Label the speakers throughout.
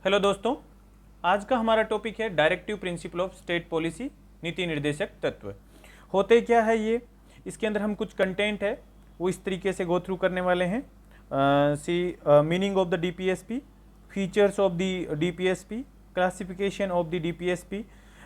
Speaker 1: Hello दोस्तों, आज का हमारा टॉपिक है directive principle of state policy, नीति निर्देशक तत्व। होते क्या है ये, इसके अंदर हम कुछ कंटेंट है वो इस तरीके से गो थ्रू करने वाले हैं। Meaning of the DPSP, features of the DPSP, classification of the DPSP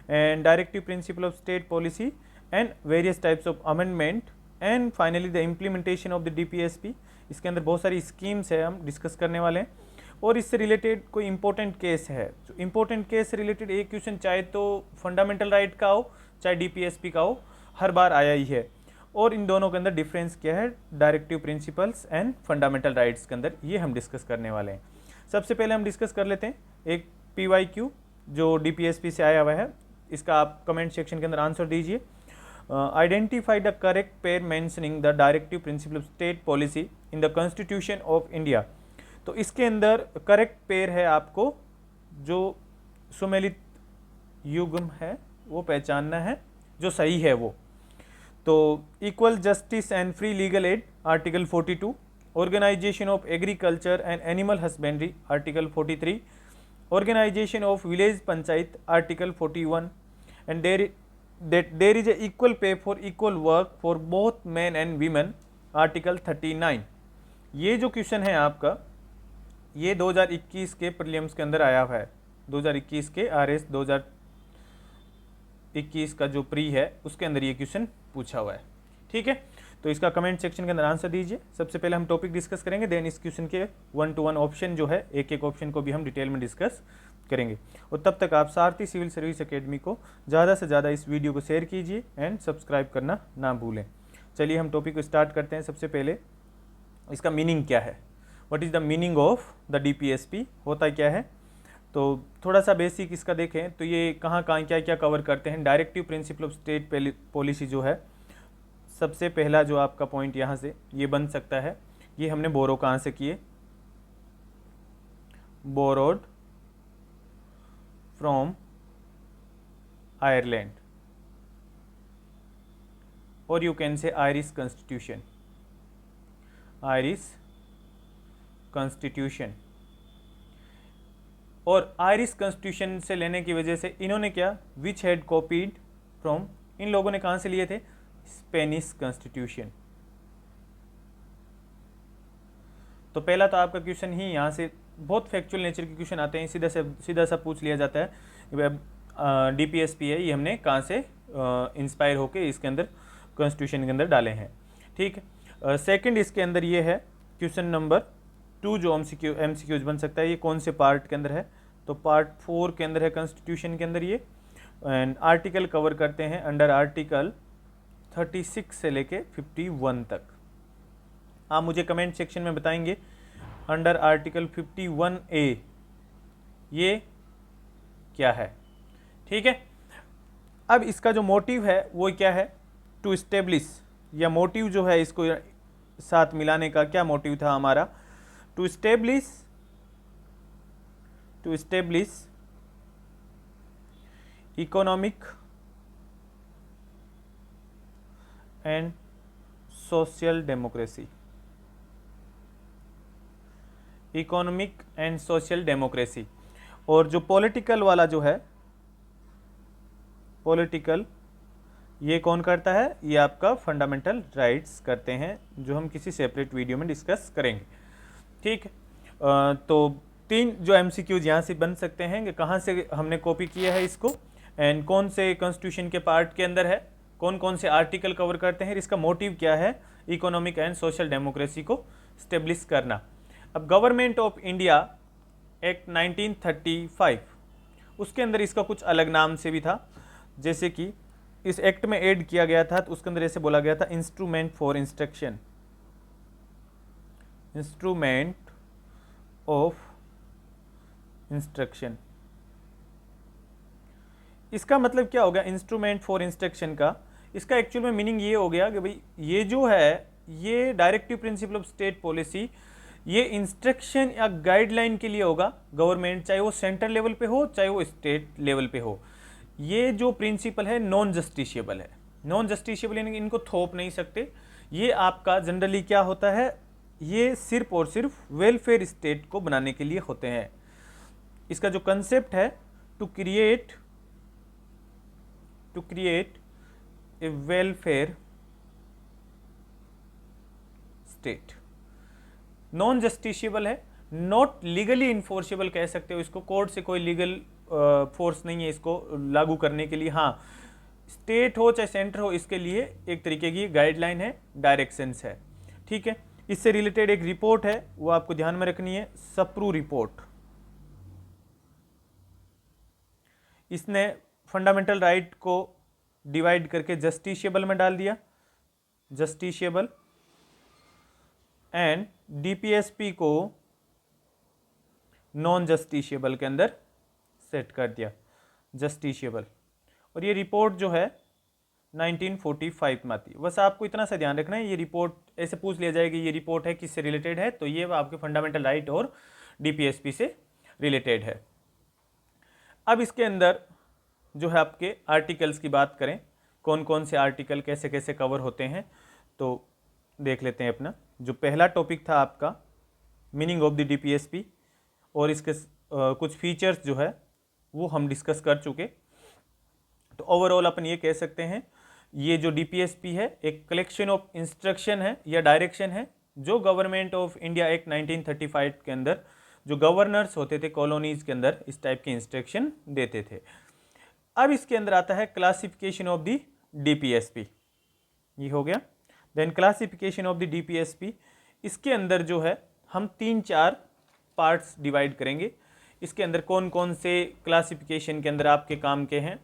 Speaker 1: and directive principle of state policy and various types of amendment and finally the implementation of the DPSP. इसके अंदर बहुत सारी schemes है, हम discuss करने वाले हैं। और इससे रिलेटेड कोई इंपॉर्टेंट केस है, तो इंपॉर्टेंट केस से रिलेटेड एक क्वेश्चन चाहे तो फंडामेंटल राइट का हो चाहे डीपीएसपी का हो, हर बार आया ही है। और इन दोनों के अंदर डिफरेंस क्या है, directive principles and fundamental rights के अंदर, ये हम डिस्कस करने वाले हैं। सबसे पहले हम डिस्कस कर लेते हैं एक PYQ जो डीपीएसपी से आया हुआ है। इसका आप कमेंट सेक्शन के अंदर आंसर दीजिए। Identify the correct pair mentioning the directive principle of state policy in the constitution of India. तो इसके अंदर करेक्ट पेयर है, आपको जो सुमेलित युग्म है वो पहचानना है, जो सही है वो। तो equal justice and free legal aid article 42, organisation of agriculture and animal husbandry article 43, organisation of village panchayat article 41 and there is a equal pay for equal work for both man and women article 39। ये जो question है आपका, ये 2021 के prelims के अंदर आया हुआ है। 2021 के RS 2021 का जो प्री है उसके अंदर ये क्वेश्चन पूछा हुआ है। ठीक है, तो इसका कमेंट सेक्शन के अंदर आंसर दीजिए। सबसे पहले हम टॉपिक डिस्कस करेंगे, देन इस क्वेश्चन के 1 to 1 ऑप्शन जो है, एक एक ऑप्शन को भी हम डिटेल में डिस्कस करेंगे। और तब तक आप सारथी सिविल सर्विस एकेडमी को ज़्यादा से ज़्यादा इस वीडियो को शेयर कीजिए एंड सब्सक्राइब करना ना भूलें। चलिए हम टॉपिक को स्टार्ट करते हैं। सबसे पहले इसका मीनिंग क्या है, what is the meaning of the DPSP, होता क्या है। तो थोड़ा सा बेसिक इसका देखें तो ये कहाँ कहाँ क्या क्या कवर करते हैं। Directive principle of state policy जो है, सबसे पहला जो आपका पॉइंट यहाँ से ये बन सकता है, ये हमने बोरो कहाँ से किए, बोरोड फ्रॉम आयरलैंड, और you can say Irish constitution, Irish constitution. और आयरिश कॉन्स्टिट्यूशन से लेने की वजह से इन्होंने क्या, विच हैड कॉपीड फ्रॉम, इन लोगों ने कहाँ से लिए थे, स्पेनिश कॉन्स्टिट्यूशन। तो पहला तो आपका क्वेश्चन ही यहाँ से बहुत फैक्चुअल नेचर के क्वेश्चन आते हैं, सीधा सा पूछ लिया जाता है डीपीएसपी है ये हमने कहाँ से इंस्पायर होके इसके अंदर कॉन्स्टिट्यूशन के अंदर डाले हैं। ठीक है, सेकंड इसके अंदर ये है क्वेश्चन नंबर 2 जो एमसीक्यूज बन सकता है, ये कौन से पार्ट के अंदर है, तो पार्ट 4 के अंदर है कॉन्स्टिट्यूशन के अंदर ये। एंड आर्टिकल कवर करते हैं अंडर आर्टिकल 36 से लेके 51 तक। आप मुझे कमेंट सेक्शन में बताएंगे अंडर आर्टिकल 51A ये क्या है। ठीक है, अब इसका जो मोटिव है वो क्या है, टू इस्टेब्लिश, या मोटिव जो है इसको साथ मिलाने का क्या मोटिव था हमारा, to establish economic and social democracy, economic and social democracy. और जो पॉलिटिकल वाला जो है, पॉलिटिकल ये कौन करता है, ये आपका फंडामेंटल राइट्स करते हैं, जो हम किसी सेपरेट वीडियो में डिस्कस करेंगे। ठीक है, तो 3 जो एमसीक्यूज यहाँ से बन सकते हैं कि कहाँ से हमने कॉपी किया है इसको, एंड कौन से कॉन्स्टिट्यूशन के पार्ट के अंदर है, कौन कौन से आर्टिकल कवर करते हैं, इसका मोटिव क्या है, इकोनॉमिक एंड सोशल डेमोक्रेसी को स्टेब्लिश करना। अब गवर्नमेंट ऑफ इंडिया एक्ट 1935, उसके अंदर इसका कुछ अलग नाम से भी था, जैसे कि इस एक्ट में ऐड किया गया था, तो उसके अंदर ऐसे बोला गया था instrument for instruction, instrument of instruction. इसका मतलब क्या हो गया इंस्ट्रूमेंट फॉर इंस्ट्रक्शन का, इसका एक्चुअल में मीनिंग ये हो गया कि भाई ये जो है, ये directive principle of state policy, ये इंस्ट्रक्शन या गाइडलाइन के लिए होगा गवर्नमेंट, चाहे वो सेंट्रल लेवल पे हो चाहे वो स्टेट लेवल पे हो। ये जो प्रिंसिपल है नॉन जस्टिशिएबल है, नॉन जस्टिशिएबल यानी इनको थोप नहीं सकते। ये आपका जनरली क्या होता है, ये सिर्फ और सिर्फ वेलफेयर स्टेट को बनाने के लिए होते हैं। इसका जो कंसेप्ट है, to create a welfare state. Non justiciable है, नॉट लीगली इन्फोर्सेबल कह सकते हो इसको, कोर्ट से कोई लीगल फोर्स नहीं है इसको लागू करने के लिए। हाँ, स्टेट हो चाहे सेंटर हो, इसके लिए एक तरीके की गाइडलाइन है, डायरेक्शंस है। ठीक है, इससे रिलेटेड एक रिपोर्ट है, वो आपको ध्यान में रखनी है, सप्रू रिपोर्ट। इसने फंडामेंटल राइट को डिवाइड करके जस्टिशियबल में डाल दिया, जस्टिशियबल, एंड डीपीएसपी को नॉन जस्टिशियबल के अंदर सेट कर दिया, जस्टिशियबल। और ये रिपोर्ट जो है 1945 में आती है। बस आपको इतना सा ध्यान रखना है, ये रिपोर्ट ऐसे पूछ लिया जाएगा ये रिपोर्ट है किससे रिलेटेड है, तो ये आपके फंडामेंटल राइट और डीपीएसपी से रिलेटेड है। अब इसके अंदर जो है आपके आर्टिकल्स की बात करें, कौन कौन से आर्टिकल कैसे कैसे कवर होते हैं, तो देख लेते हैं। अपना जो पहला टॉपिक था आपका मीनिंग ऑफ द डीपीएसपी, और इसके कुछ फीचर्स जो है वो हम डिस्कस कर चुके। तो ओवरऑल अपन ये कह सकते हैं, ये जो डीपीएसपी है एक कलेक्शन ऑफ इंस्ट्रक्शन है या डायरेक्शन है, जो गवर्नमेंट ऑफ इंडिया एक्ट 1935 के अंदर जो गवर्नर्स होते थे कॉलोनीज के अंदर इस टाइप के इंस्ट्रक्शन देते थे। अब इसके अंदर आता है क्लासिफिकेशन ऑफ द डीपीएसपी, ये हो गया। Then classification of the DPSP, इसके अंदर जो है हम 3-4 पार्ट्स डिवाइड करेंगे। इसके अंदर कौन कौन से क्लासिफिकेशन के अंदर आपके काम के हैं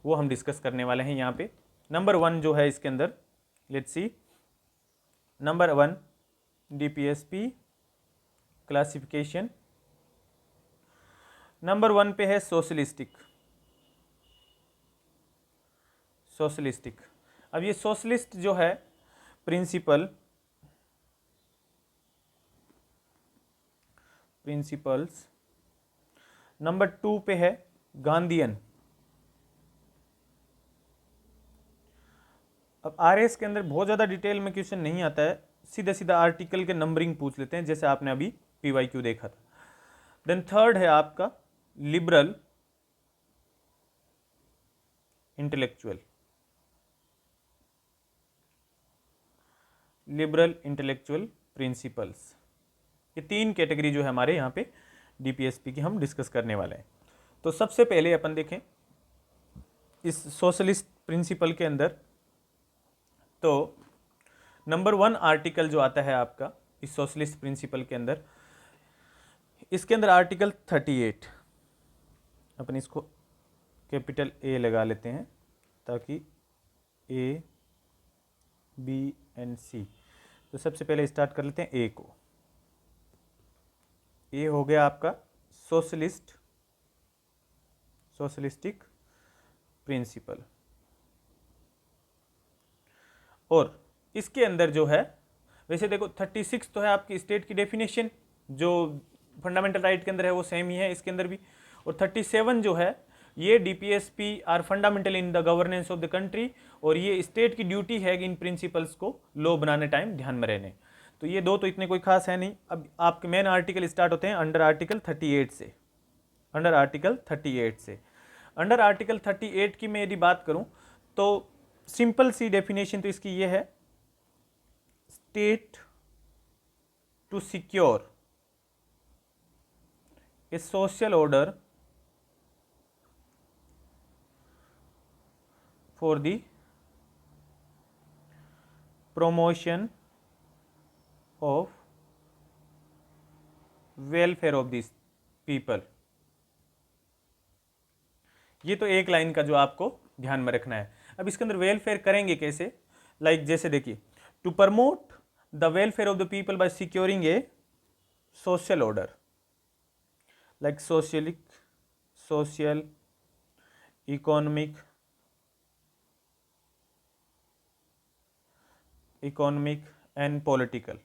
Speaker 1: वो हम डिस्कस करने वाले हैं यहाँ पे। नंबर 1 जो है इसके अंदर, let's see, number 1 DPSP classification. Number 1 पे है सोशलिस्टिक। सोशलिस्टिक, अब ये सोशलिस्ट जो है प्रिंसिपल्स। नंबर 2 पे है गांधीयन। अब आरएस के अंदर बहुत ज़्यादा डिटेल में क्वेश्चन नहीं आता है, सीधा सीधा आर्टिकल के नंबरिंग पूछ लेते हैं, जैसे आपने अभी पीवाईक्यू देखा था। देन थर्ड है आपका liberal intellectual. Liberal intellectual principles, ये 3 कैटेगरी जो है हमारे यहाँ पे डीपीएसपी की हम डिस्कस करने वाले हैं। तो सबसे पहले अपन देखें इस सोशलिस्ट प्रिंसिपल के अंदर, तो नंबर 1 आर्टिकल जो आता है आपका इस सोशलिस्ट प्रिंसिपल के अंदर, इसके अंदर आर्टिकल 38, अपन इसको कैपिटल ए लगा लेते हैं ताकि ए बी एंड सी। तो सबसे पहले स्टार्ट कर लेते हैं ए को। ए हो गया आपका सोशलिस्टिक प्रिंसिपल। और इसके अंदर जो है, वैसे देखो 36 तो है आपकी स्टेट की डेफिनेशन, जो फंडामेंटल राइट के अंदर है वो सेम ही है इसके अंदर भी। और 37 जो है ये DPSP are fundamental in the governance of the country, और ये स्टेट की ड्यूटी है इन प्रिंसिपल्स को लॉ बनाने टाइम ध्यान में रहने। तो ये दो तो इतने कोई खास है नहीं। अब आपके मेन आर्टिकल स्टार्ट होते हैं अंडर आर्टिकल 38 से। अंडर आर्टिकल 38 की मैं यदि बात करूं तो सिंपल सी डेफिनेशन तो इसकी ये है, state to secure a social order for the promotion of welfare of these people। ये तो एक लाइन का जो आपको ध्यान में रखना है। अब इसके अंदर वेलफेयर करेंगे कैसे, जैसे देखिए, to promote the welfare of the people by securing a social order, like social, economic and political,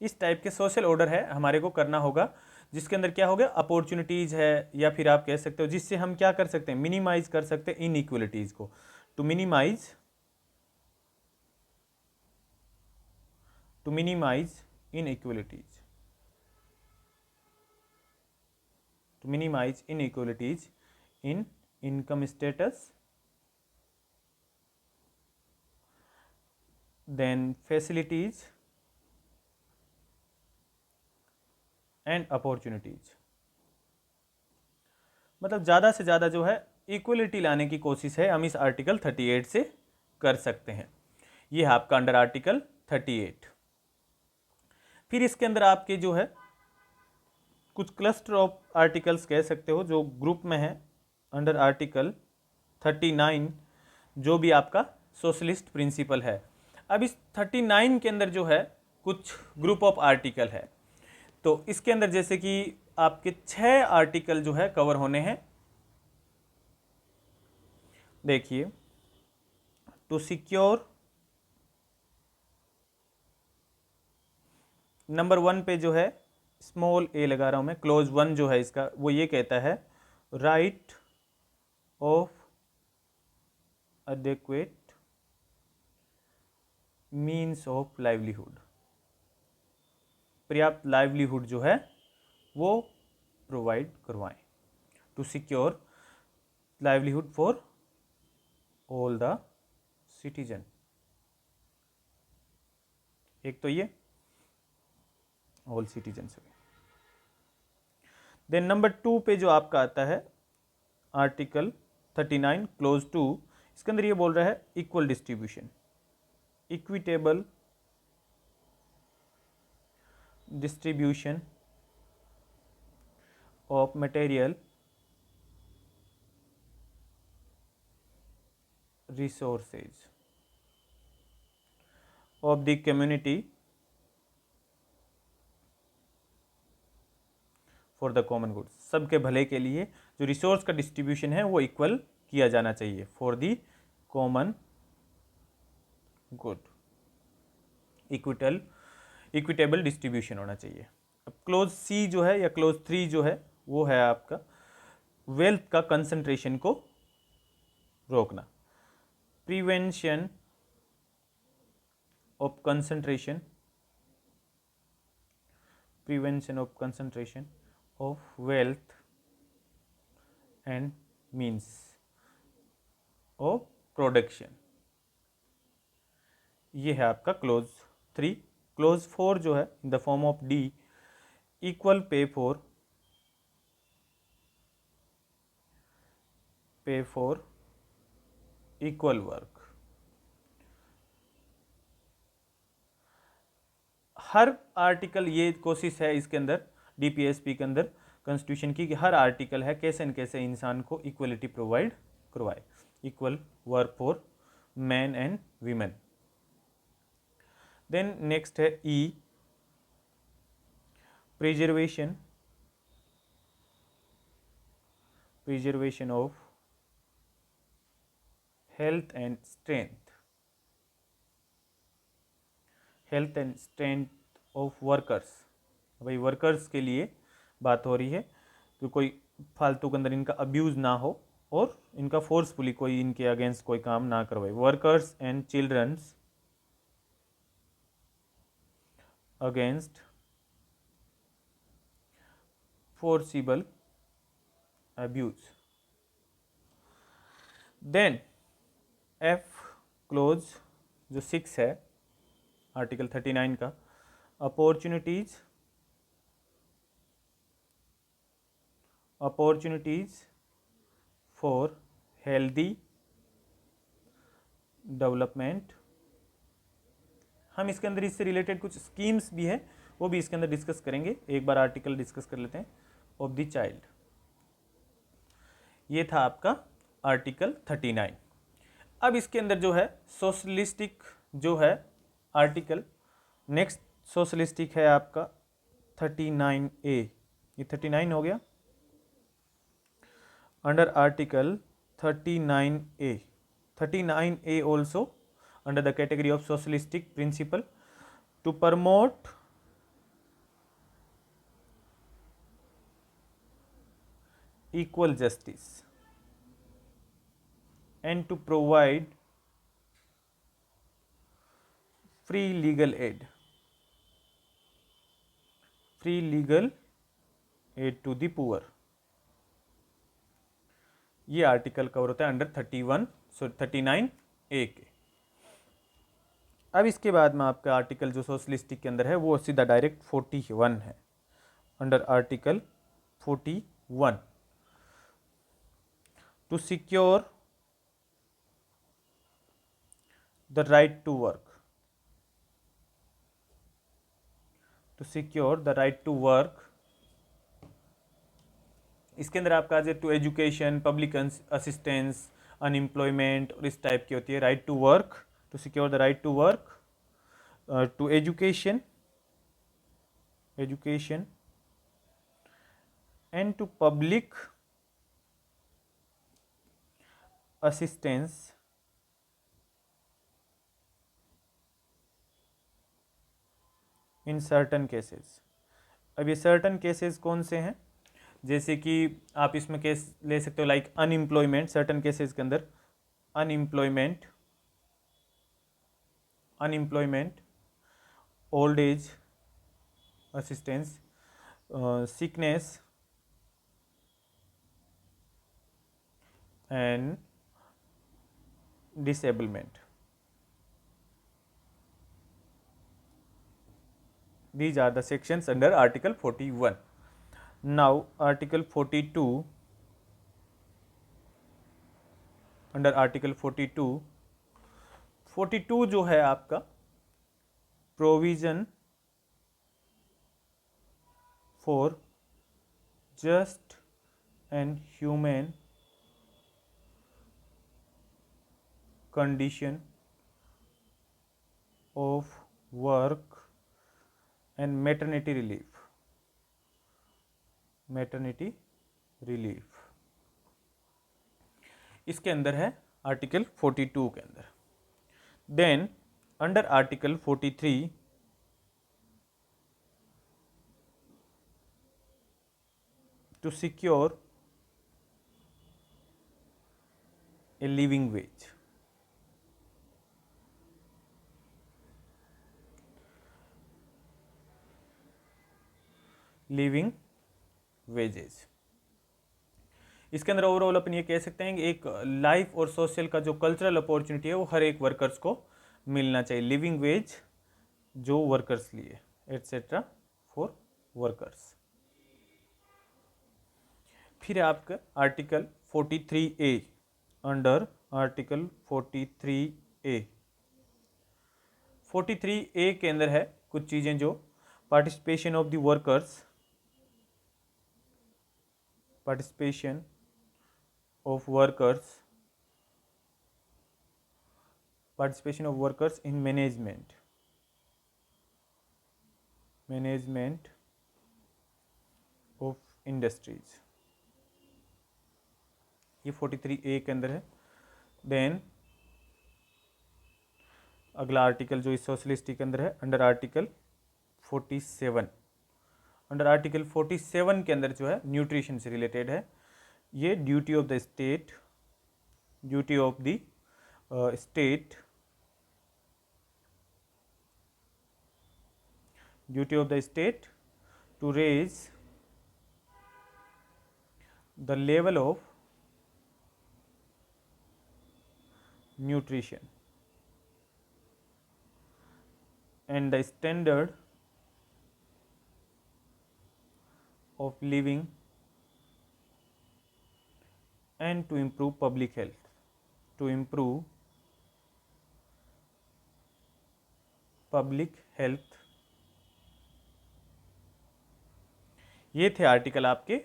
Speaker 1: इस टाइप के सोशल ऑर्डर है हमारे को करना होगा, जिसके अंदर क्या होगा, अपॉर्चुनिटीज है, या फिर आप कह सकते हो जिससे हम क्या कर सकते हैं, मिनिमाइज कर सकते हैं इनइक्वलिटीज को। To minimise inequalities. to minimize inequalities in income status, then facilities and opportunities। मतलब ज़्यादा से ज़्यादा जो है इक्वलिटी लाने की कोशिश है हम इस आर्टिकल 38 से कर सकते हैं। ये है आपका अंडर आर्टिकल 38। फिर इसके अंदर आपके जो है कुछ क्लस्टर ऑफ आर्टिकल्स कह सकते हो जो ग्रुप में है अंडर आर्टिकल 39, जो भी आपका सोशलिस्ट प्रिंसिपल है। अब इस 39 के अंदर जो है कुछ ग्रुप ऑफ आर्टिकल है, तो इसके अंदर जैसे कि आपके 6 आर्टिकल जो है कवर होने हैं। देखिए, टू सिक्योर, नंबर 1 पे जो है स्मॉल ए लगा रहा हूं मैं, क्लोज 1 जो है इसका वो ये कहता है right of adequate means of livelihood, पर्याप्त लाइवलीहुड जो है वो प्रोवाइड करवाएं, to secure livelihood for all the citizen. एक तो ये ऑल सिटीजन से। देन नंबर 2 पे जो आपका आता है आर्टिकल 39 क्लोज 2, इसके अंदर ये बोल रहा है equal distribution, equitable distribution of material resources of the community for the common good. सबके भले के लिए जो रिसोर्स का डिस्ट्रीब्यूशन है वो इक्वल किया जाना चाहिए, for the common good, equitable distribution होना चाहिए। अब क्लोज सी जो है या क्लोज 3 जो है वो है आपका वेल्थ का कंसंट्रेशन को रोकना, prevention of concentration, prevention of concentration of wealth and means of production. ये है आपका क्लोज 3। क्लोज 4 जो है इन the form of D, equal pay for equal work. Her article, ये कोशिश है इसके अंदर डीपीएसपी के अंदर कॉन्स्टिट्यूशन की कि हर आर्टिकल है कैसे न कैसे इंसान को इक्वलिटी प्रोवाइड करवाए, equal work for man and women. Then next है E, preservation of health and strength of workers. भाई वर्कर्स के लिए बात हो रही है कि कोई फालतू के अंदर इनका अब्यूज़ ना हो और इनका फोर्सफुली कोई इनके अगेंस्ट कोई काम ना करवाए। Workers and childrens against forcible abuse. Then F clause जो 6 है आर्टिकल 39 का, अपॉर्चुनिटीज फॉर हेल्दी डेवलपमेंट। हम इसके अंदर इससे रिलेटेड कुछ स्कीम्स भी है वो भी इसके अंदर डिस्कस करेंगे। एक बार आर्टिकल डिस्कस कर लेते हैं ऑफ द चाइल्ड। ये था आपका आर्टिकल 39। अब इसके अंदर जो है सोशलिस्टिक जो है आर्टिकल, नेक्स्ट सोशलिस्टिक है आपका 39A। ये 39 हो गया। Under article 39A also under the category of socialistic principle to promote equal justice and to provide free legal aid to the poor। ये आर्टिकल कवर होता है अंडर 39A के। अब इसके बाद में आपका आर्टिकल जो सोशलिस्टिक के अंदर है वो सीधा डायरेक्ट 41 है। Under article 41 to secure the right to work, to secure the right to work, इसके अंदर आपका आज to education, public assistance, unemployment और इस टाइप की होती है। Right to work, to secure the right to work, to education, education and to public assistance in certain cases. अब ये सर्टन केसेस कौन से हैं, जैसे कि आप इसमें केस ले सकते हो लाइक अनएम्प्लॉयमेंट, सर्टन केसेस के अंदर unemployment, unemployment, old age assistance, sickness and disablement. These are the sections under Article 41. Now Article 42, under Article 42 जो है आपका provision for just and humane condition of work and maternity relief, maternity relief इसके अंदर है article 42 के अंदर। Then under article 43 to secure a living wage, living wages, इसके अंदर ओवरऑल अपन ये कह सकते हैं कि एक लाइफ और सोशल का जो कल्चरल अपॉर्चुनिटी है वो हर एक वर्कर्स को मिलना चाहिए। लिविंग वेज जो वर्कर्स लिए एटसेट्रा फॉर वर्कर्स। फिर आपका article 43A, under article 43A, 43A के अंदर है कुछ चीज़ें जो participation of the workers, participation of workers, participation of workers in management, management of industries, ये 43A के अंदर है। देन अगला आर्टिकल जो इस सोशलिस्टिक के अंदर है अंडर आर्टिकल 47, अंडर आर्टिकल 47 के अंदर जो है न्यूट्रिशन से रिलेटेड है। ये duty of the state, duty of the state, duty of the state to raise the level of nutrition and the standard of living and to improve public health, to improve public health। ये थे article आपके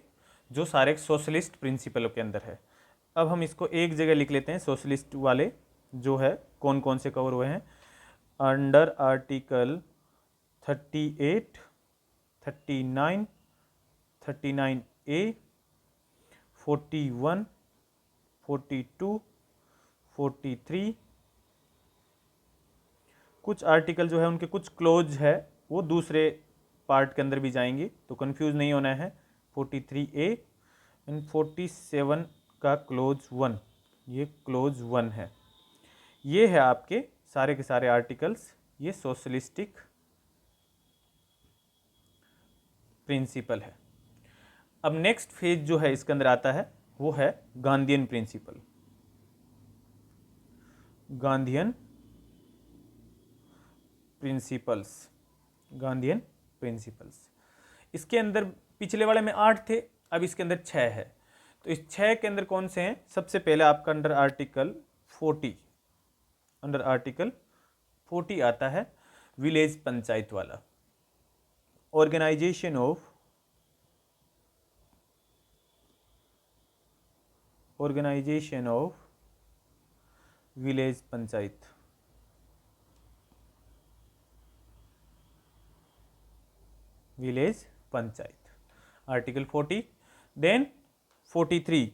Speaker 1: जो सारे socialist principal के अंदर है। अब हम इसको एक जगह लिख लेते हैं, सोशलिस्ट वाले जो है कौन कौन से कवर हुए हैं। अंडर आर्टिकल 38, 39, 39A, 41, 42, 43, कुछ आर्टिकल जो है उनके कुछ क्लोज है वो दूसरे पार्ट के अंदर भी जाएंगे, तो कंफ्यूज नहीं होना है। 43A एंड 47 का क्लोज 1, ये क्लोज 1 है। ये है आपके सारे के सारे आर्टिकल्स, ये सोशलिस्टिक प्रिंसिपल है। अब नेक्स्ट फेज जो है इसके अंदर आता है वो है Gandhian principle, Gandhian principles, Gandhian principles. इसके अंदर पिछले वाले में 8 थे, अब इसके अंदर 6 है। तो इस 6 के अंदर कौन से हैं? सबसे पहले आपका अंडर आर्टिकल 40, अंडर आर्टिकल 40 आता है विलेज पंचायत वाला, organisation of village panchayat, village panchayat, article 40। Then 43,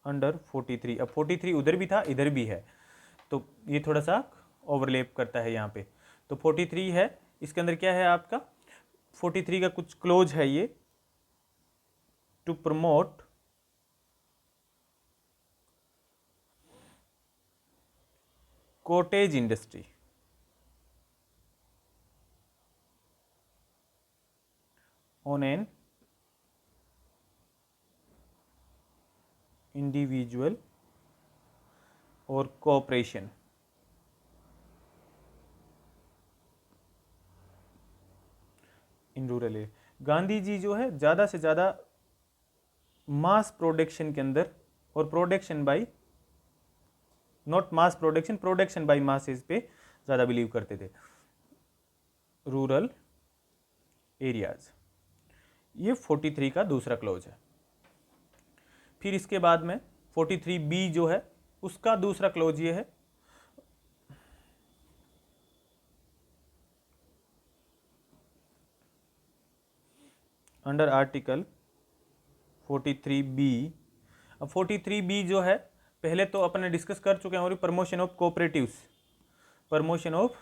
Speaker 1: under 43, अब 43 उधर भी था इधर भी है, तो ये थोड़ा सा ओवरलैप करता है यहाँ पे। तो 43 है, इसके अंदर क्या है आपका 43 का कुछ क्लोज है ये, to promote cottage industry, on an individual और cooperation in rural area. Gandhi ji जो है ज़्यादा से ज़्यादा मास प्रोडक्शन के अंदर, और production by, not mass production, production by masses पे ज़्यादा बिलीव करते थे, रूरल एरियाज। ये 43 का दूसरा क्लोज है। फिर इसके बाद में 43B जो है उसका दूसरा क्लोज ये है, अंडर आर्टिकल 43B। अब 43B जो है पहले तो अपने डिस्कस कर चुके हैं, और promotion of cooperatives, promotion of,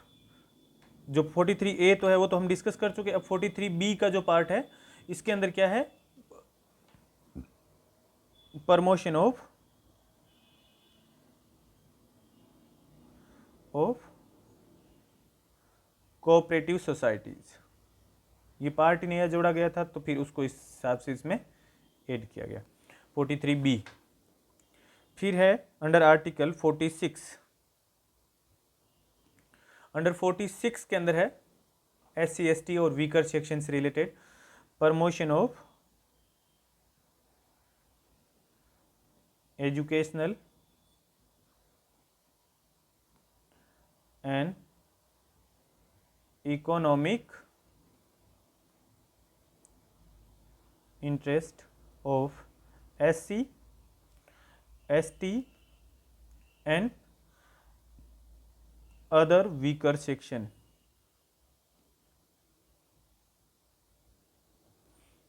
Speaker 1: जो 43A तो है वो तो हम डिस्कस कर चुके हैं। अब 43B का जो पार्ट है इसके अंदर क्या है, प्रमोशन ऑफ कोऑपरेटिव सोसाइटीज। ये पार्ट ही नया जोड़ा गया था तो फिर उसको इस हिसाब से इसमें ऐड किया गया, 43B। फिर है अंडर आर्टिकल 46, अंडर 46 के अंदर है SC ST और वीकर सेक्शन से related, promotion of educational and economic interest of SC ST and other weaker section.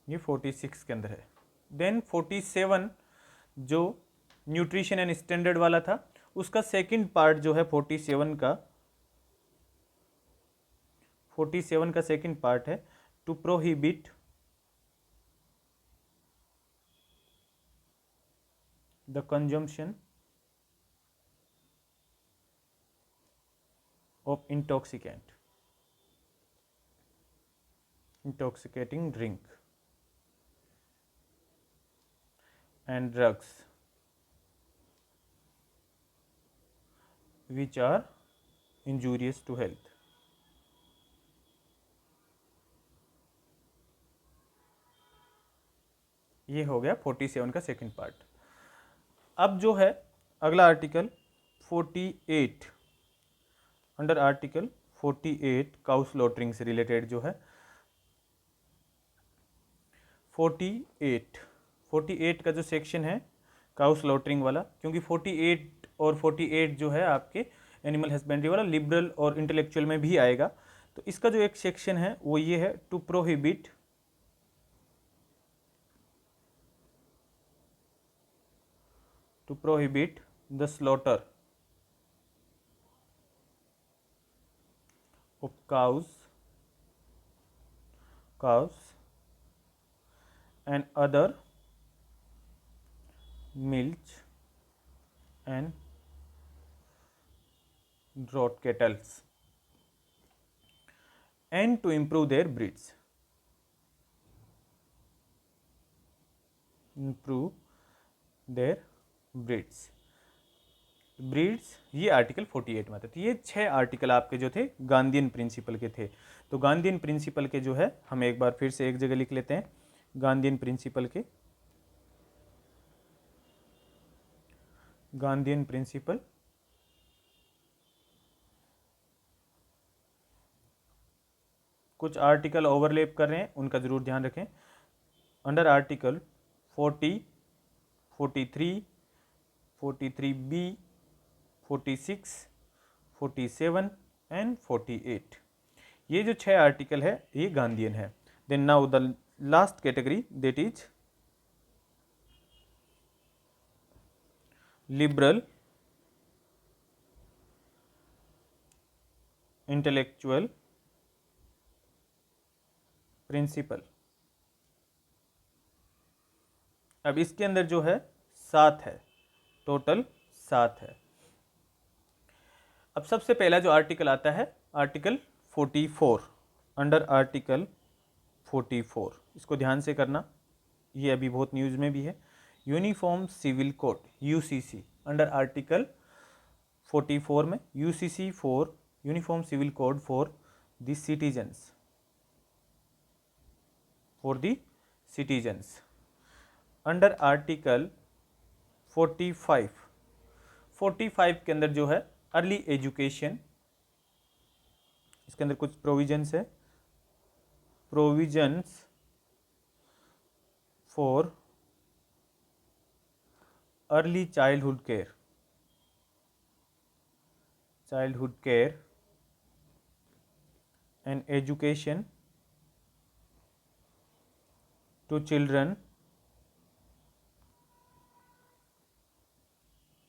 Speaker 1: ये 46 के अंदर है। देन 47 जो न्यूट्रिशन एंड स्टैंडर्ड वाला था उसका सेकंड पार्ट जो है 47 का सेकंड पार्ट है, to prohibit the consumption of intoxicating drink and drugs which are injurious to health। ये हो गया 47 का सेकंड पार्ट। अब जो है अगला article 48, under article 48 cow slaughtering से रिलेटेड जो है 48 का जो सेक्शन है काउ स्लॉटरिंग वाला, क्योंकि 48 और 48 जो है आपके एनिमल हस्बेंड्री वाला लिबरल और इंटेलेक्चुअल में भी आएगा। तो इसका जो एक सेक्शन है वो ये है, to prohibit the slaughter of cows and other milch and draught cattle and to improve their breeds, their breeds. Breeds ये आर्टिकल 48 में आता है। तो ये 6 आर्टिकल आपके जो थे गांधीयन प्रिंसिपल के थे। तो गांधीयन प्रिंसिपल के जो है हम एक बार फिर से एक जगह लिख लेते हैं। गांधीयन प्रिंसिपल के, गांधीयन प्रिंसिपल कुछ आर्टिकल ओवरलैप कर रहे हैं, उनका जरूर ध्यान रखें। अंडर आर्टिकल 40, 43, 43B, 46, 47 एंड 48, ये जो 6 आर्टिकल है ये गांधीयन है। Then now the last category that is liberal intellectual principle. अब इसके अंदर जो है 7 है, टोटल 7 है। अब सबसे पहला जो आर्टिकल आता है आर्टिकल 44, अंडर आर्टिकल 44, इसको ध्यान से करना, ये अभी बहुत न्यूज़ में भी है। Uniform civil code UCC, under article 44 में UCC for uniform civil code for the citizens, for the citizens. Under article 45, 45 के अंदर जो है अर्ली एजुकेशन, इसके अंदर कुछ प्रोविजंस है, provisions for early childhood care, childhood care and education to children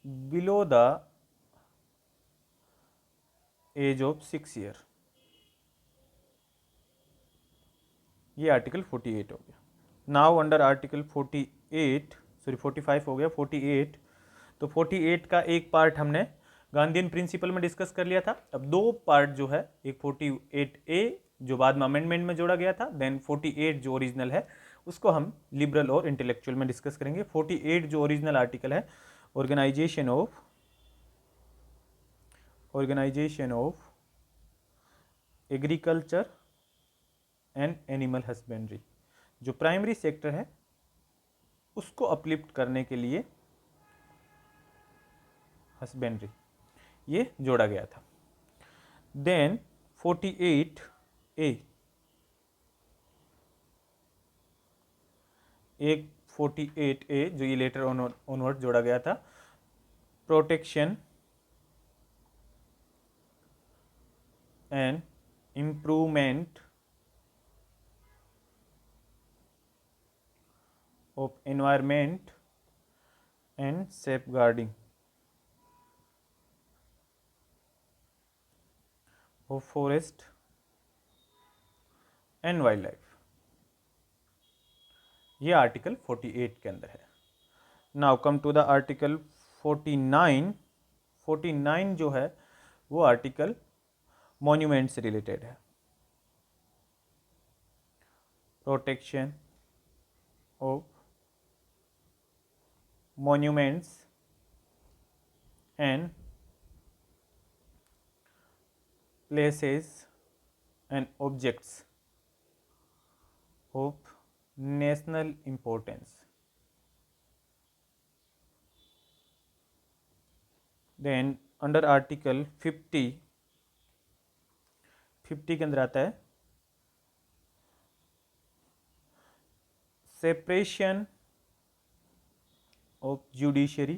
Speaker 1: below the age of 6 year. ये article 48 हो गया। नाउ अंडर आर्टिकल 45 हो गया, 48। तो 48 का एक पार्ट हमने गांधीयन प्रिंसिपल में डिस्कस कर लिया था। अब 2 पार्ट जो है, एक 48A जो बाद में अमेंडमेंट में जोड़ा गया था, देन 48 जो ओरिजिनल है उसको हम लिबरल और इंटेलेक्चुअल में डिस्कस करेंगे। 48 जो ओरिजिनल आर्टिकल है, organization of agriculture and animal husbandry, जो प्राइमरी सेक्टर है उसको अपलिफ्ट करने के लिए हस्बेंड्री, ये जोड़ा गया था। देन 48A, एक 48A जो ये लेटर ऑनवर्ड जोड़ा गया था, protection and improvement of environment and safeguarding of forest and wildlife, ये आर्टिकल 48 के अंदर है। Now come to the article 49। 49 जो है वो आर्टिकल मॉन्यूमेंट से रिलेटेड है, protection of monuments and places and objects of national importance. Then under article 50 के अंदर आता है separation of judiciary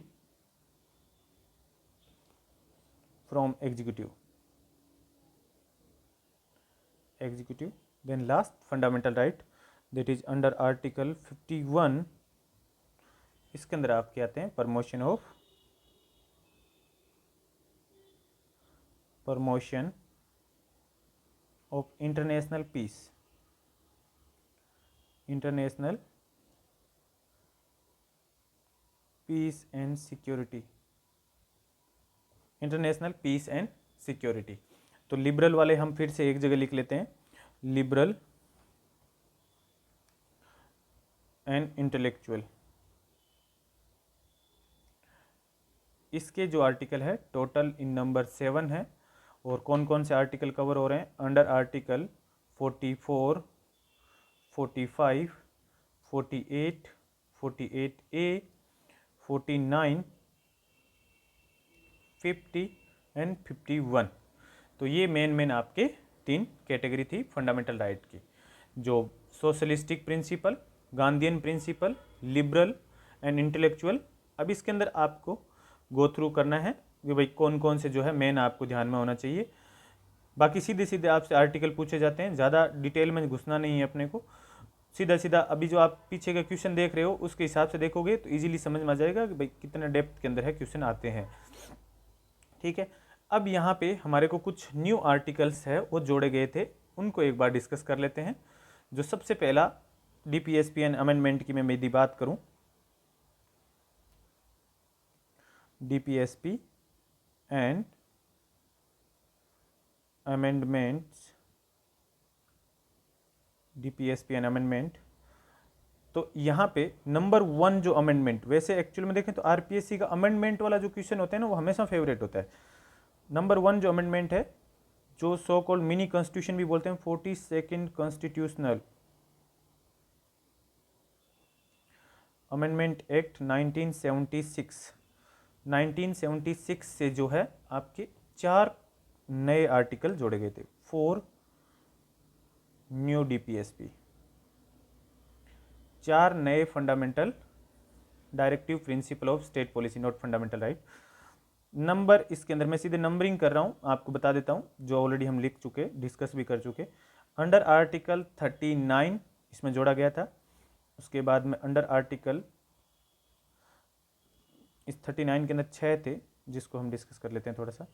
Speaker 1: from executive. Then last fundamental right, that is under article 51, इसके अंदर आपके आते हैं promotion of international peace, international peace and security, international peace and security. तो लिबरल वाले हम फिर से एक जगह लिख लेते हैं, लिबरल एंड इंटेलेक्चुअल इसके जो आर्टिकल है टोटल इन नंबर 7 है। और कौन कौन से आर्टिकल कवर हो रहे हैं? Under article 44, 45, 48, 48A, 49, 50 and 51। तो ये मेन आपके 3 कैटेगरी थी फंडामेंटल राइट की, जो socialistic principle, Gandhian principle, liberal and intellectual. अब इसके अंदर आपको गो थ्रू करना है कि भाई कौन कौन से जो है मेन आपको ध्यान में होना चाहिए। बाकी सीधे सीधे आपसे आर्टिकल पूछे जाते हैं, ज़्यादा डिटेल में घुसना नहीं है अपने को। सीधा सीधा अभी जो आप पीछे का क्वेश्चन देख रहे हो उसके हिसाब से देखोगे तो इजीली समझ में आ जाएगा कि भाई कितने डेप्थ के अंदर है क्वेश्चन आते हैं। ठीक है, अब यहाँ पे हमारे को कुछ न्यू आर्टिकल्स है वो जोड़े गए थे, उनको एक बार डिस्कस कर लेते हैं। जो सबसे पहला DPSPN अमेंडमेंट की मैं यदि बात करूं, DPSP and amendments, DPSPN amendment, तो यहाँ पे नंबर 1 जो अमेंडमेंट, वैसे एक्चुअल में देखें तो RPSC का अमेंडमेंट वाला जो क्वेश्चन होता है ना वो हमेशा फेवरेट होता है। नंबर 1 जो अमेंडमेंट है, जो सो कॉल्ड मिनी कॉन्स्टिट्यूशन भी बोलते हैं, 42nd कॉन्स्टिट्यूशनल अमेंडमेंट एक्ट 1976। 1976 से जो है आपके 4 नए आर्टिकल जोड़े गए थे, 4 न्यू DPSP, 4 नए fundamental directive principle of state policy, not fundamental right. Number इसके अंदर मैं सीधे नंबरिंग कर रहा हूं, आपको बता देता हूं जो ऑलरेडी हम लिख चुके, डिस्कस भी कर चुके। अंडर आर्टिकल 39 इसमें जोड़ा गया था। उसके बाद में अंडर आर्टिकल, इस 39 के अंदर 6 थे जिसको हम डिस्कस कर लेते हैं थोड़ा सा।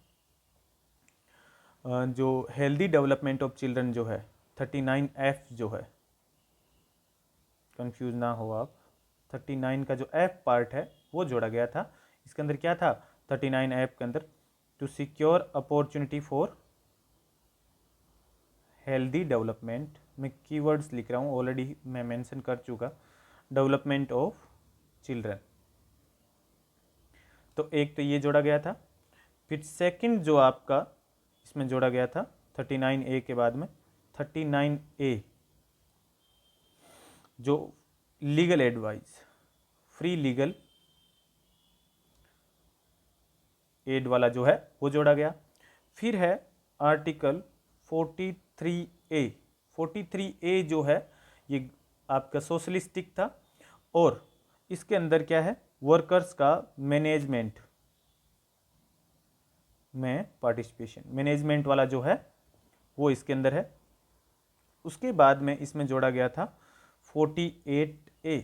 Speaker 1: जो हेल्दी डेवलपमेंट ऑफ चिल्ड्रन जो है 39F जो है, कंफ्यूज ना हो आप, 39 का जो F पार्ट है वो जोड़ा गया था। इसके अंदर क्या था 39F के अंदर? To secure opportunity for healthy development, मैं कीवर्ड्स लिख रहा हूँ, ऑलरेडी मैं मेंशन कर चुका, डेवलपमेंट ऑफ चिल्ड्रन। तो एक तो ये जोड़ा गया था। फिर सेकंड जो आपका इसमें जोड़ा गया था 39A के बाद में 39A, जो legal advice, free legal add वाला जो है वो जोड़ा गया। फिर है आर्टिकल 43A। 43A जो है ये आपका सोशलिस्टिक था, और इसके अंदर क्या है, वर्कर्स का मैनेजमेंट में पार्टिसिपेशन, मैनेजमेंट वाला जो है वो इसके अंदर है। उसके बाद में इसमें जोड़ा गया था 48A।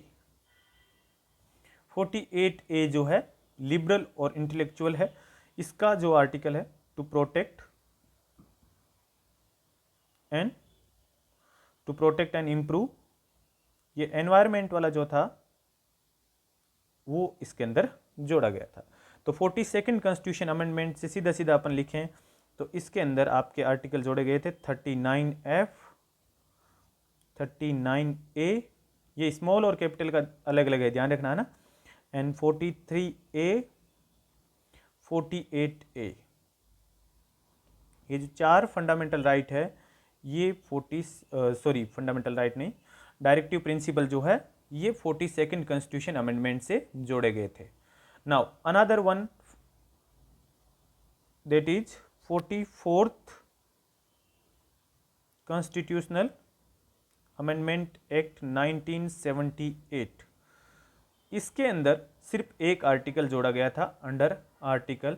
Speaker 1: 48A जो है लिबरल और इंटेलेक्चुअल है। इसका जो आर्टिकल है, टू प्रोटेक्ट एंड इम्प्रूव, ये एनवायरमेंट वाला जो था वो इसके अंदर जोड़ा गया था। तो 42nd कॉन्स्टिट्यूशन अमेंडमेंट से सीधा सीधा अपन लिखें तो इसके अंदर आपके आर्टिकल जोड़े गए थे 39F, 39A, ये स्मॉल और कैपिटल का अलग अलग है, ध्यान रखना है ना, एंड 43A, 48A। ये जो 4 फंडामेंटल राइट है, ये फंडामेंटल राइट नहीं, डायरेक्टिव प्रिंसिपल जो है ये 42nd कॉन्स्टिट्यूशन अमेंडमेंट से जोड़े गए थे। Now another one, that is 44th constitutional amendment act 1978। इसके अंदर सिर्फ एक आर्टिकल जोड़ा गया था अंडर आर्टिकल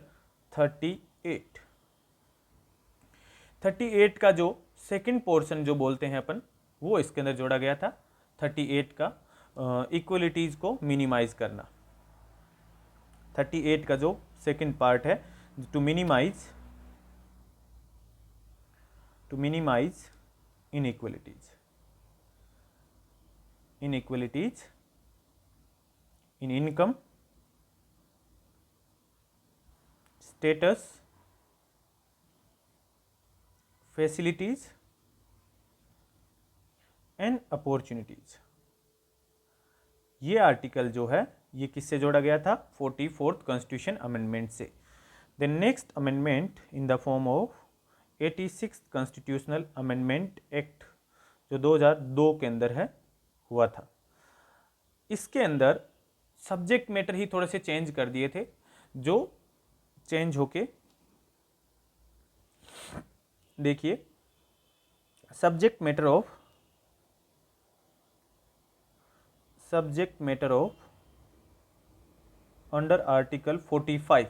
Speaker 1: 38। 38 का जो सेकंड पोर्शन जो बोलते हैं अपन, वो इसके अंदर जोड़ा गया था। 38 का इक्वलिटीज को मिनिमाइज करना, 38 का जो सेकंड पार्ट है, to minimise inequalities in income, status, facilities and opportunities। ये आर्टिकल जो है ये किससे जोड़ा गया था? 44th कॉन्स्टिट्यूशन अमेंडमेंट से। The next amendment in the form of 86th constitutional amendment act जो 2002 के अंदर है हुआ था। इसके अंदर सब्जेक्ट मैटर ही थोड़े से चेंज कर दिए थे, जो चेंज होके देखिए subject matter of under article 45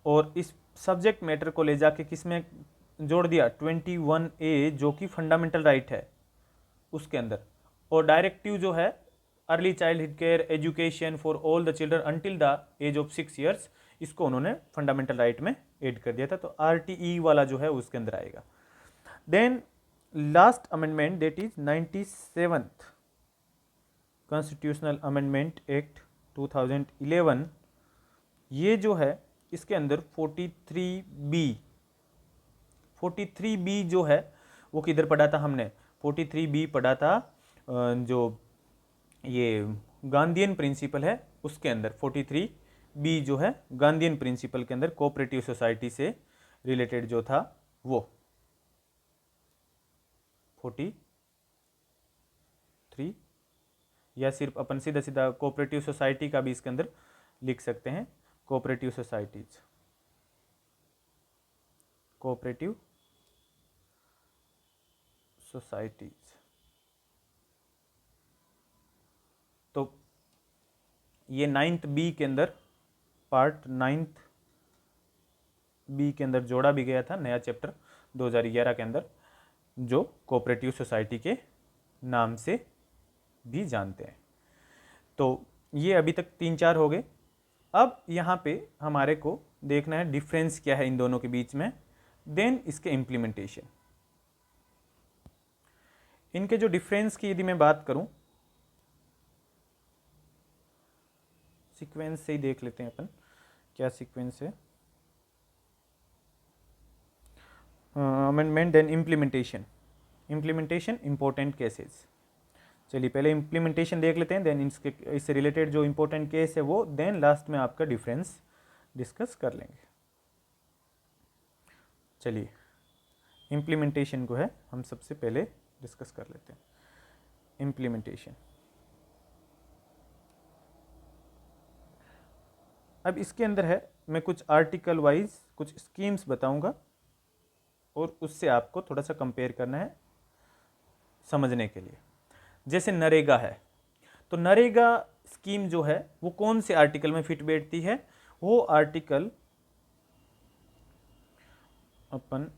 Speaker 1: और इस सब्जेक्ट मैटर को ले जाके किस में जोड़ दिया? 21A जो कि फंडामेंटल राइट है उसके अंदर। और डायरेक्टिव जो है early childhood care education for all the children until the age of 6 years, इसको उन्होंने फंडामेंटल राइट में ऐड कर दिया था। तो RTE वाला जो है उसके अंदर आएगा। Then last amendment that is 97th constitutional amendment act 2011, ये जो है इसके अंदर 43B जो है वो किधर पढ़ा था हमने? 43B पढ़ा था जो ये गांधीयन प्रिंसिपल है उसके अंदर। 43B जो है गांधीयन प्रिंसिपल के अंदर कोऑपरेटिव सोसाइटी से रिलेटेड जो था वो 43, या सिर्फ अपन सीधा सीधा कोऑपरेटिव सोसाइटी का भी इसके अंदर लिख सकते हैं, कोऑपरेटिव सोसाइटीज, कोऑपरेटिव सोसाइटीज। तो ये 9th B के अंदर, पार्ट 9th B के अंदर जोड़ा भी गया था, नया चैप्टर 2011 के अंदर, जो कोऑपरेटिव सोसाइटी के नाम से भी जानते हैं। तो ये अभी तक 3-4 हो गए। अब यहाँ पे हमारे को देखना है डिफरेंस क्या है इन दोनों के बीच में, देन इसके इम्प्लीमेंटेशन। इनके जो डिफरेंस की यदि मैं बात करूं, सीक्वेंस से ही देख लेते हैं अपन क्या सीक्वेंस है। Amendment then implementation, important cases. चलिए पहले इम्प्लीमेंटेशन देख लेते हैं, देन इससे रिलेटेड जो इंपॉर्टेंट केस है वो, देन लास्ट में आपका डिफरेंस डिस्कस कर लेंगे। चलिए इम्प्लीमेंटेशन को है हम सबसे पहले डिस्कस कर लेते हैं। इम्प्लीमेंटेशन, अब इसके अंदर है मैं कुछ आर्टिकल वाइज कुछ स्कीम्स बताऊंगा और उससे आपको थोड़ा सा कंपेयर करना है समझने के लिए। जैसे नरेगा है, तो नरेगा स्कीम जो है वो कौन से आर्टिकल में फिट बैठती है? वो आर्टिकल अपन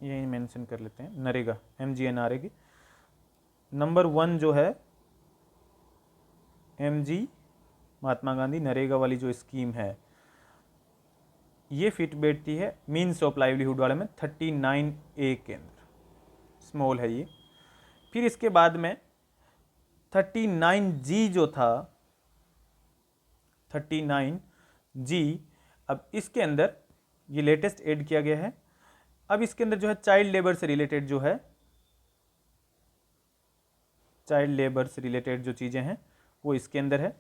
Speaker 1: यही मेंशन कर लेते हैं, नरेगा MGNRA नंबर 1 जो है MG महात्मा गांधी नरेगा वाली जो स्कीम है, ये फिट बैठती है मीन्स ऑफ लाइवलीहुड वाले में 39A के अंदर, स्मॉल है ये। फिर इसके बाद में 39G जो था, 39G, अब इसके अंदर ये लेटेस्ट ऐड किया गया है। अब इसके अंदर जो है चाइल्ड लेबर से रिलेटेड जो है, चाइल्ड लेबर से रिलेटेड जो चीजें हैं वो इसके अंदर है।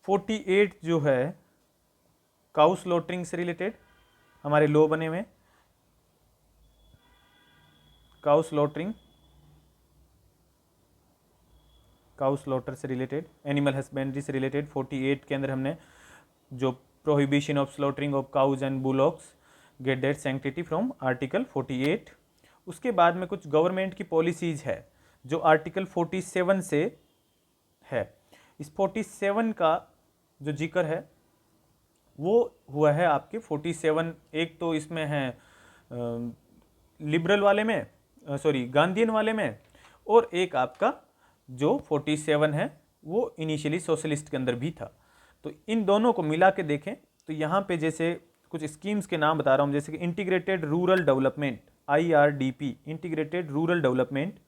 Speaker 1: 48 जो है काउ स्लॉटरिंग से रिलेटेड हमारे लॉ बने हुए, काउ स्लॉटर से रिलेटेड, एनिमल हस्बेंड्री से रिलेटेड 48 के अंदर हमने जो prohibition of slaughtering of cows and bullocks get that sanctity from article 48। उसके बाद में कुछ गवर्नमेंट की पॉलिसीज है जो आर्टिकल 47 से है। इस 47 का जो जिक्र है वो हुआ है आपके 47, एक तो इसमें है लिबरल वाले में, सॉरी गांधीयन वाले में, और एक आपका जो 47 है वो इनिशियली सोशलिस्ट के अंदर भी था। तो इन दोनों को मिला के देखें तो यहाँ पे जैसे कुछ स्कीम्स के नाम बता रहा हूँ, जैसे कि integrated rural development IRDP, integrated rural development,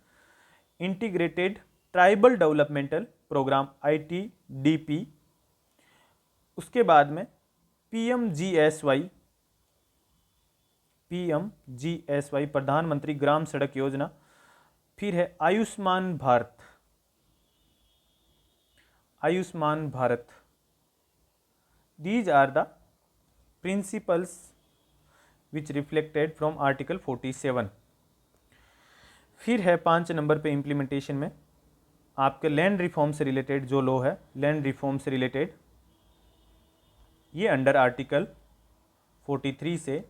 Speaker 1: integrated tribal developmental program ITDP, उसके बाद में PMGSY प्रधानमंत्री ग्राम सड़क योजना, फिर है Ayushman Bharat, Ayushman Bharat, these are the principles which reflected from article 47। फिर है 5 नंबर पे इम्प्लीमेंटेशन में आपके लैंड रिफॉर्म से रिलेटेड जो लॉ है, लैंड रिफॉर्म से रिलेटेड, ये अंडर आर्टिकल 43 से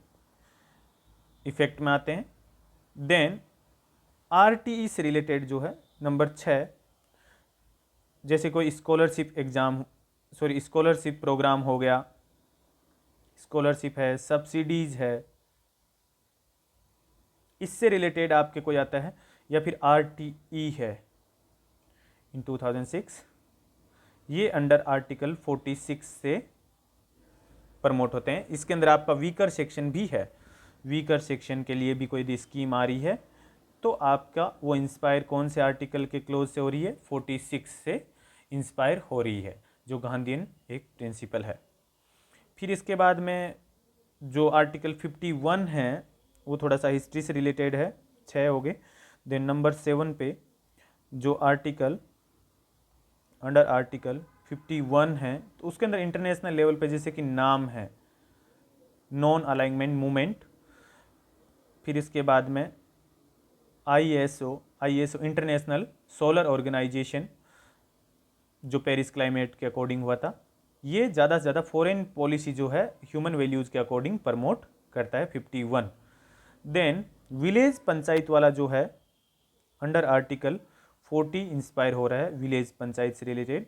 Speaker 1: इफेक्ट में आते हैं। देन आरटीई से रिलेटेड जो है नंबर 6, जैसे कोई scholarship exam, sorry scholarship program हो गया, स्कॉलरशिप है, सब्सिडीज है, इससे रिलेटेड आपके कोई आता है, या फिर आरटीई है इन 2006, ये अंडर आर्टिकल 46 से प्रमोट होते हैं। इसके अंदर आपका वीकर सेक्शन भी है, वीकर सेक्शन के लिए भी कोई यदि स्कीम आ रही है तो आपका वो इंस्पायर कौन से आर्टिकल के क्लोज से हो रही है, 46 से इंस्पायर हो रही है, जो गांधीयन एक प्रिंसिपल है। फिर इसके बाद में जो आर्टिकल 51 है वो थोड़ा सा हिस्ट्री से रिलेटेड है, 6 हो गए। देन नंबर 7 पे जो आर्टिकल अंडर आर्टिकल 51 है तो उसके अंदर इंटरनेशनल लेवल पे जैसे कि नाम है, नॉन अलाइनमेंट मूवमेंट। फिर इसके बाद में आईएसओ इंटरनेशनल सोलर ऑर्गेनाइजेशन जो पेरिस क्लाइमेट के अकॉर्डिंग हुआ था, ये ज़्यादा से ज़्यादा फॉरेन पॉलिसी जो है ह्यूमन वैल्यूज़ के अकॉर्डिंग प्रमोट करता है, 51। देन विलेज पंचायत वाला जो है अंडर आर्टिकल 40 इंस्पायर हो रहा है, विलेज पंचायत से रिलेटेड।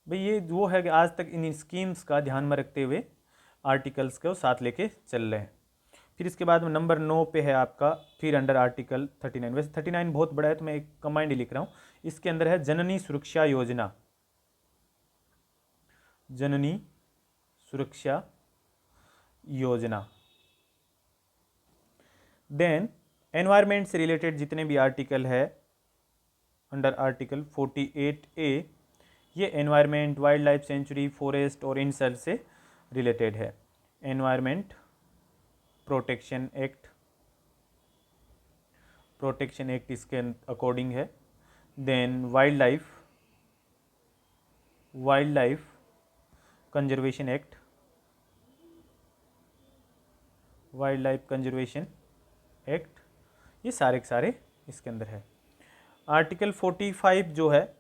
Speaker 1: भाई ये वो है कि आज तक इन स्कीम्स का ध्यान में रखते हुए आर्टिकल्स को साथ लेके चल रहे हैं। फिर इसके बाद में नंबर 9 पे है आपका फिर अंडर आर्टिकल 39। वैसे 39 बहुत बड़ा है तो मैं एक कंबाइंड ही लिख रहा हूँ। इसके अंदर है जननी सुरक्षा योजना, जननी सुरक्षा योजना। देन एनवायरमेंट से रिलेटेड जितने भी आर्टिकल है अंडर आर्टिकल 48A, ये environment, wildlife sanctuary, forest और इंसल से रिलेटेड है। एनवायरमेंट प्रोटेक्शन एक्ट इसके अकॉर्डिंग है। Then wildlife conservation act, wildlife conservation act, ये सारे के सारे इसके अंदर है। आर्टिकल 45 जो है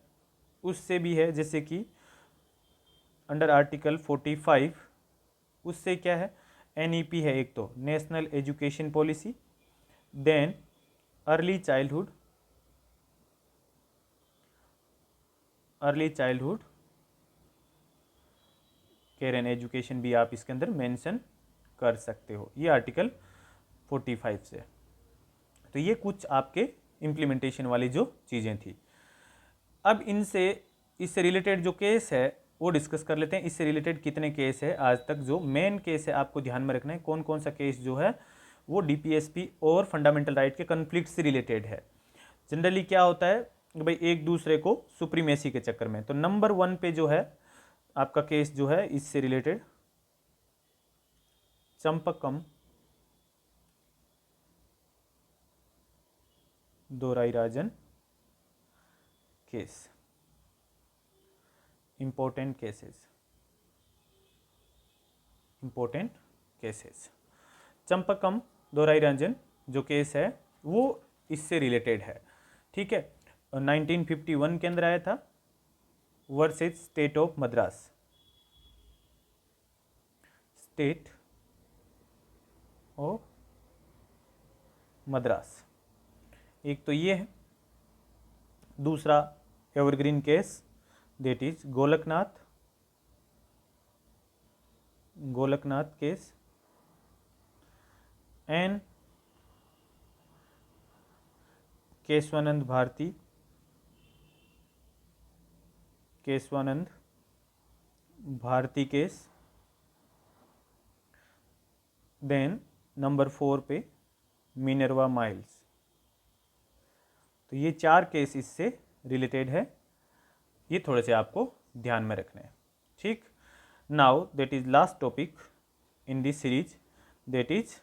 Speaker 1: उससे भी है, जैसे कि अंडर आर्टिकल 45 उससे क्या है, एनईपी है एक तो national education policy. Then early childhood care and education भी आप इसके अंदर मेंशन कर सकते हो, ये आर्टिकल 45 से। तो ये कुछ आपके इम्प्लीमेंटेशन वाली जो चीज़ें थी। अब इससे रिलेटेड जो केस है वो डिस्कस कर लेते हैं। इससे रिलेटेड कितने केस है आज तक, जो मेन केस है आपको ध्यान में रखना है कौन कौन सा केस जो है वो डीपीएसपी और फंडामेंटल राइट के कन्फ्लिक्ट से रिलेटेड है। जनरली क्या होता है कि भाई एक दूसरे को सुप्रीमेसी के चक्कर में। तो नंबर 1 पे जो है आपका केस जो है इससे related Champakam Dorairajan case, important cases. Champakam Dorairajan जो केस है वो इससे रिलेटेड है, ठीक है। 1951 के अंदर आया था versus state of Madras, state of Madras. एक तो ये है, दूसरा evergreen case that is Golaknath case and Kesavananda Bharati case. Then number 4 पे मिनर्वा माइल्स। तो ये 4 केस इससे रिलेटेड है, ये थोड़े से आपको ध्यान में रखने हैं, ठीक। Now that is last topic in this series, that is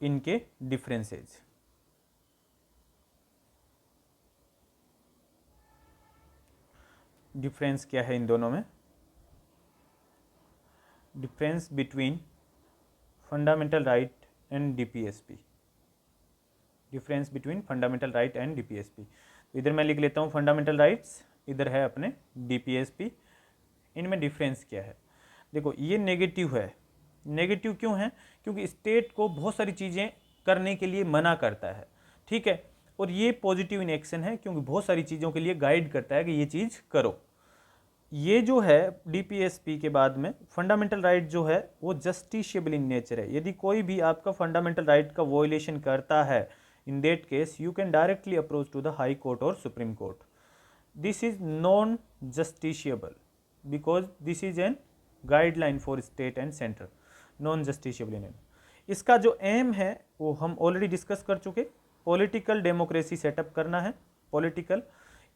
Speaker 1: इनके डिफरेंसेस। डिफरेंस क्या है इन दोनों में? Difference between fundamental right and DPSP. Difference between fundamental right and DPSP. तो इधर मैं लिख लेता हूँ फंडामेंटल राइट्स, इधर है अपने डीपीएसपी। इनमें डिफरेंस क्या है? देखो ये नेगेटिव है। नेगेटिव क्यों है? क्योंकि स्टेट को बहुत सारी चीज़ें करने के लिए मना करता है, ठीक है। और ये पॉजिटिव इन एक्शन है, क्योंकि बहुत सारी चीज़ों के लिए गाइड करता है कि ये चीज़ करो। ये जो है डीपीएसपी के बाद में फंडामेंटल राइट जो है वो जस्टिशिएबल इन नेचर है। यदि कोई भी आपका फंडामेंटल राइट का वॉयलेशन करता है, in that case you can directly approach to the high court और supreme court. This is non justiciable because this is an guideline for state and centre, non justiciable in. इसका जो M है वो हम already discuss कर चुके, political democracy setup करना है। पॉलिटिकल,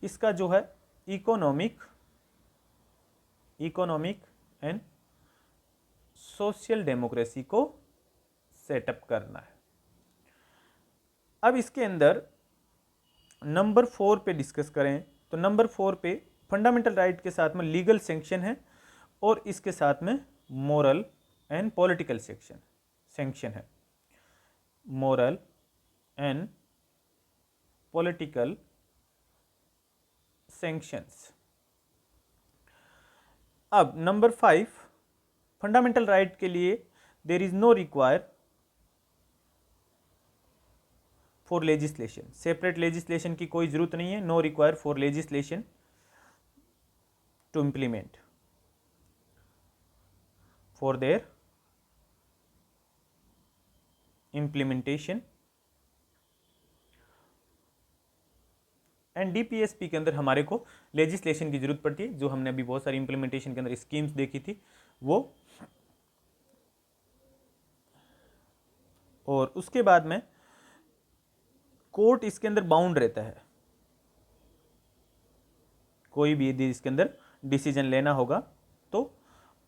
Speaker 1: इसका जो है इकोनॉमिक एंड सोशल डेमोक्रेसी को सेटअप करना है। अब इसके अंदर नंबर 4 पे डिस्कस करें तो नंबर 4 पे फंडामेंटल राइट के साथ में लीगल सैंक्शन है और इसके साथ में मोरल एंड पॉलिटिकल सैंक्शन है। Moral and political sanctions. अब नंबर 5, फंडामेंटल राइट के लिए there is no require for legislation. Separate legislation की कोई जरूरत नहीं है। No require for legislation to implement for their implementation. And DPSP के अंदर हमारे को लेजिस्लेशन की जरूरत पड़ती है, जो हमने अभी बहुत सारी इंप्लीमेंटेशन के अंदर स्कीम्स देखी थी वो। और उसके बाद में कोर्ट इसके अंदर बाउंड रहता है। कोई भी यदि इसके अंदर डिसीजन लेना होगा तो,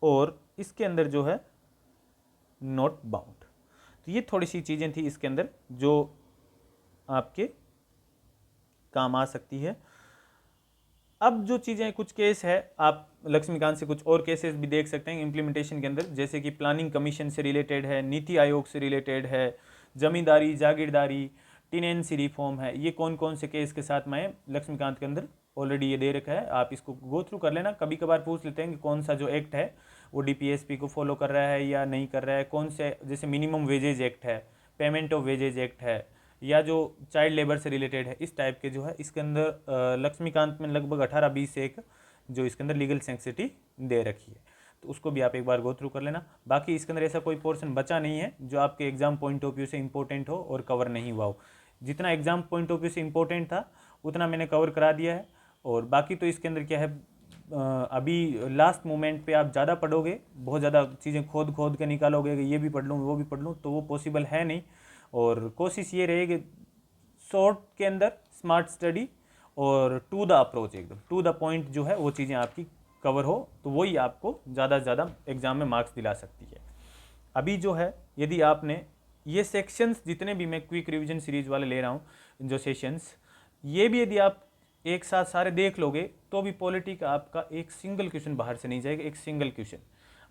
Speaker 1: और इसके अंदर जो है नॉट बाउंड। तो ये थोड़ी सी चीजें थी इसके अंदर जो आपके काम आ सकती है। अब जो चीज़ें, कुछ केस है, आप लक्ष्मीकांत से कुछ और केसेस भी देख सकते हैं इम्प्लीमेंटेशन के अंदर, जैसे कि प्लानिंग कमीशन से रिलेटेड है, नीति आयोग से रिलेटेड है, जमींदारी जागीरदारी, टेनेंसी रिफॉर्म है। ये कौन कौन से केस के साथ में लक्ष्मीकांत के अंदर ऑलरेडी ये दे रखा है, आप इसको गो थ्रू कर लेना। कभी कभार पूछ लेते हैं कि कौन सा जो एक्ट है वो डीपीएसपी को फॉलो कर रहा है या नहीं कर रहा है, कौन से, जैसे मिनिमम वेजेज एक्ट है, पेमेंट ऑफ वेजेज एक्ट है, या जो चाइल्ड लेबर से रिलेटेड है, इस टाइप के जो है इसके अंदर लक्ष्मीकांत में लगभग 18-20 एक जो इसके अंदर लीगल सेंसिटी दे रखी है। तो उसको भी आप एक बार गो थ्रू कर लेना। बाकी इसके अंदर ऐसा कोई पोर्शन बचा नहीं है जो आपके एग्जाम पॉइंट ऑफ व्यू से इंपॉर्टेंट हो और कवर नहीं हुआ हो। जितना एग्जाम पॉइंट ऑफ व्यू से इंपॉर्टेंट था उतना मैंने कवर करा दिया है। और बाकी तो इसके अंदर क्या है, अभी लास्ट मोमेंट पे आप ज़्यादा पढ़ोगे, बहुत ज़्यादा चीज़ें खोद खोद के निकालोगे कि ये भी पढ़ लूँ वो भी पढ़ लूँ, तो वो पॉसिबल है नहीं। और कोशिश ये रहेगी शॉर्ट के अंदर स्मार्ट स्टडी और टू द अप्रोच, एकदम टू द पॉइंट जो है वो चीज़ें आपकी कवर हो, तो वही आपको ज़्यादा से ज़्यादा एग्जाम में मार्क्स दिला सकती है। अभी जो है यदि आपने ये सेक्शंस जितने भी मैं क्विक रिवीजन सीरीज वाले ले रहा हूँ जो सेशंस, ये भी यदि आप एक साथ सारे देख लोगे तो भी पॉलिटी का आपका एक सिंगल क्वेश्चन बाहर से नहीं जाएगा। एक सिंगल क्वेश्चन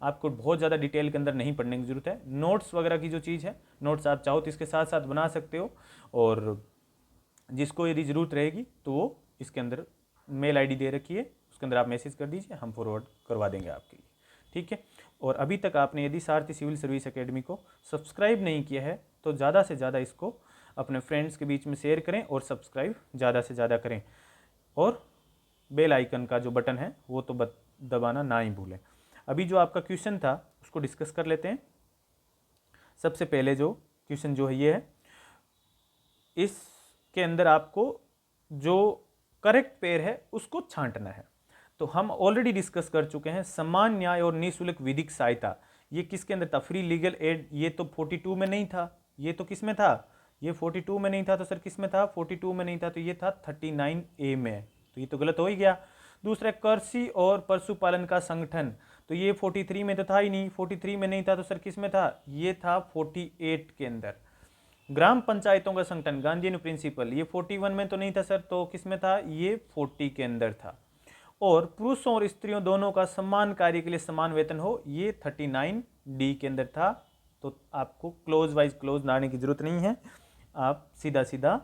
Speaker 1: आपको बहुत ज़्यादा डिटेल के अंदर नहीं पढ़ने की जरूरत है। नोट्स वगैरह की जो चीज़ है, नोट्स आप चाहो तो इसके साथ साथ बना सकते हो, और जिसको यदि ज़रूरत रहेगी तो वो इसके अंदर मेल आईडी दे रखी है, उसके अंदर आप मैसेज कर दीजिए, हम फॉरवर्ड करवा देंगे आपके लिए, ठीक है। और अभी तक आपने यदि सारथी सिविल सर्विस एकेडमी को सब्सक्राइब नहीं किया है तो ज़्यादा से ज़्यादा इसको अपने फ्रेंड्स के बीच में शेयर करें और सब्सक्राइब ज़्यादा से ज़्यादा करें, और बेल आइकन का जो बटन है वो तो दबाना ना ही भूलें। अभी जो आपका क्वेश्चन था उसको डिस्कस कर लेते हैं। सबसे पहले जो क्वेश्चन जो है ये है, इसके अंदर आपको जो करेक्ट पेयर है उसको छांटना है। तो हम ऑलरेडी डिस्कस कर चुके हैं समान न्याय और निःशुल्क विधिक सहायता, ये किसके अंदर था, फ्री लीगल एड। ये तो 42 में नहीं था, ये तो किस में था, ये 42 में नहीं था, तो सर किस में था, 42 में नहीं था, तो ये था 39A में, तो ये तो गलत हो ही गया। दूसरा कृषि और पशुपालन का संगठन, तो ये 43 में तो था ही नहीं, 43 में नहीं था, तो सर किस में था, ये था 48 के अंदर। ग्राम पंचायतों का संगठन, गांधीयन प्रिंसिपल, ये 41 में तो नहीं था सर, तो किस में था, ये 40 के अंदर था। और पुरुषों और स्त्रियों दोनों का समान कार्य के लिए समान वेतन हो, ये 39D के अंदर था। तो आपको क्लोज वाइज क्लोज लाने की जरूरत नहीं है, आप सीधा सीधा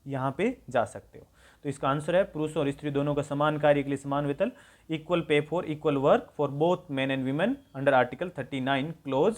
Speaker 1: यहाँ पे जा सकते हो। तो इसका आंसर है पुरुष और स्त्री दोनों का समान कार्य के लिए समान वेतन, equal pay for equal work for both men and women under article 39 close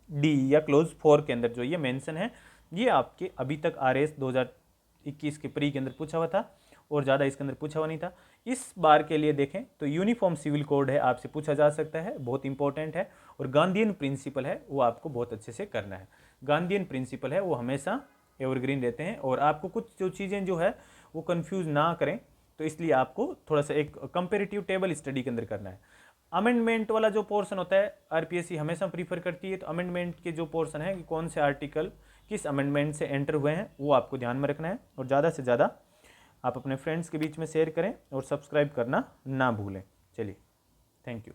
Speaker 1: D या क्लोज 4 के अंदर जो ये मेंशन है। ये आपके अभी तक RS 2021 के प्री के अंदर पूछा हुआ था और ज़्यादा इसके अंदर पूछा हुआ नहीं था। इस बार के लिए देखें तो यूनिफॉर्म सिविल कोड है, आपसे पूछा जा सकता है, बहुत इंपॉर्टेंट है। और गांधीयन प्रिंसिपल है, वो आपको बहुत अच्छे से करना है। गांधीयन प्रिंसिपल है वो हमेशा एवरग्रीन रहते हैं और आपको कुछ जो चीज़ें जो है वो कंफ्यूज ना करें, तो इसलिए आपको थोड़ा सा एक कंपेरेटिव टेबल स्टडी के अंदर करना है। अमेंडमेंट वाला जो पोर्शन होता है RPSC हमेशा प्रीफर करती है, तो अमेंडमेंट के जो पोर्शन है कि कौन से आर्टिकल किस अमेंडमेंट से एंटर हुए हैं वो आपको ध्यान में रखना है। और ज़्यादा से ज़्यादा आप अपने फ्रेंड्स के बीच में शेयर करें और सब्सक्राइब करना ना भूलें। चलिए, थैंक यू।